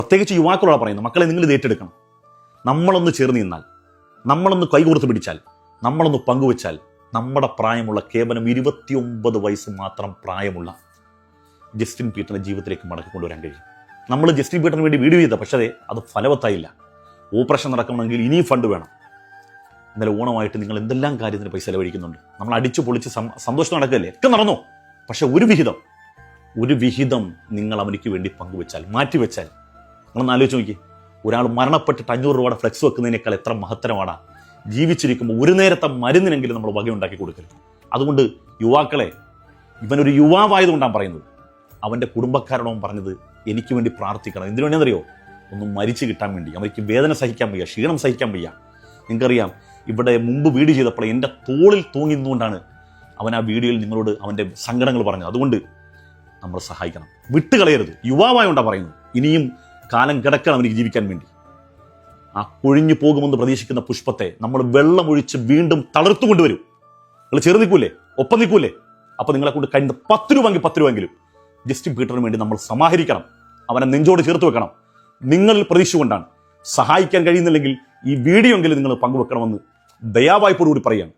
പ്രത്യേകിച്ച് യുവാക്കളോട് പറയുന്നത്, മക്കളെ നിങ്ങൾ ഇത് ഏറ്റെടുക്കണം. നമ്മളൊന്ന് ചേർന്ന് നിന്നാൽ, നമ്മളൊന്ന് കൈകോർത്ത് പിടിച്ചാൽ, നമ്മളൊന്ന് പങ്കുവെച്ചാൽ, നമ്മുടെ പ്രായമുള്ള കേവലം 29 വയസ്സ് മാത്രം പ്രായമുള്ള ജസ്റ്റിൻ പീറ്ററിന്റെ ജീവിതത്തിലേക്ക് മടക്കി കൊണ്ടുവരാൻ കഴിയും. നമ്മൾ ജസ്റ്റിൻ പീറ്ററിന് വേണ്ടി വീഡിയോ ചെയ്ത, പക്ഷേ അത് ഫലവത്തായില്ല. ഓപ്പറേഷൻ നടക്കണമെങ്കിൽ ഇനിയും ഫണ്ട് വേണം. ഇന്നലെ ഓണമായിട്ട് നിങ്ങൾ എന്തെല്ലാം കാര്യത്തിന് പൈസ ചെലവഴിക്കുന്നുണ്ട്. നമ്മൾ അടിച്ചു പൊളിച്ച് സന്തോഷം നടക്കുകയല്ലേ, ഒക്കെ നടന്നു. പക്ഷെ ഒരു വിഹിതം നിങ്ങൾ അവനിക്ക് വേണ്ടി പങ്കുവെച്ചാൽ, മാറ്റിവെച്ചാൽ, നിങ്ങളൊന്ന് ആലോചിച്ച് നോക്കി. ഒരാൾ മരണപ്പെട്ടിട്ട് 500 രൂപയുടെ ഫ്ലെക്സ് വെക്കുന്നതിനേക്കാൾ എത്ര മഹത്തരമാണ് ജീവിച്ചിരിക്കുമ്പോൾ ഒരു നേരത്തെ മരുന്നിനെങ്കിലും നമ്മൾ വകയുണ്ടാക്കി കൊടുക്കരുത്. അതുകൊണ്ട് യുവാക്കളെ, ഇവനൊരു യുവാവായതുകൊണ്ടാണ് പറയുന്നത്. അവൻ്റെ കുടുംബക്കാരോടും പറഞ്ഞത് എനിക്ക് വേണ്ടി പ്രാർത്ഥിക്കണം. എന്തിനു വേണ്ടിയെന്നറിയോ? ഒന്ന് മരിച്ചു കിട്ടാൻ വേണ്ടി. അവർക്ക് വേദന സഹിക്കാൻ വയ്യ, ക്ഷീണം സഹിക്കാൻ വയ്യ. നിങ്ങൾക്കറിയാം, ഇവിടെ മുമ്പ് വീഡിയോ ചെയ്തപ്പോൾ എൻ്റെ തോളിൽ തൂങ്ങിന്നുകൊണ്ടാണ് അവൻ ആ വീഡിയോയിൽ നിങ്ങളോട് അവൻ്റെ സങ്കടങ്ങൾ പറഞ്ഞത്. അതുകൊണ്ട് നമ്മൾ സഹായിക്കണം, വിട്ടുകളയരുത്. യുവാവായോണ്ടാണ് പറയുന്നത്. ഇനിയും കാലം കിടക്കണം അവനിക്ക് ജീവിക്കാൻ വേണ്ടി. ആ കൊഴിഞ്ഞു പോകുമെന്ന് പ്രതീക്ഷിക്കുന്ന പുഷ്പത്തെ നമ്മൾ വെള്ളമൊഴിച്ച് വീണ്ടും തളർത്തു കൊണ്ടുവരും. നിങ്ങൾ ചേർന്ന് നിൽക്കൂലേ, ഒപ്പം നിൽക്കൂലേ? അപ്പോൾ നിങ്ങളെ കൊണ്ട് കഴിഞ്ഞ 10 രൂപയെങ്കിലും ജസ്റ്റിൻ പീറ്ററിന് വേണ്ടി നമ്മൾ സമാഹരിക്കണം. അവനെ നെഞ്ചോട് ചേർത്ത് വെക്കണം. നിങ്ങളിൽ പ്രതീക്ഷിച്ചുകൊണ്ടാണ്. സഹായിക്കാൻ കഴിയുന്നില്ലെങ്കിൽ ഈ വീഡിയോ എങ്കിലും നിങ്ങൾ പങ്കുവെക്കണമെന്ന് ദയാവായ്പോടുകൂടി പറയുകയാണ്.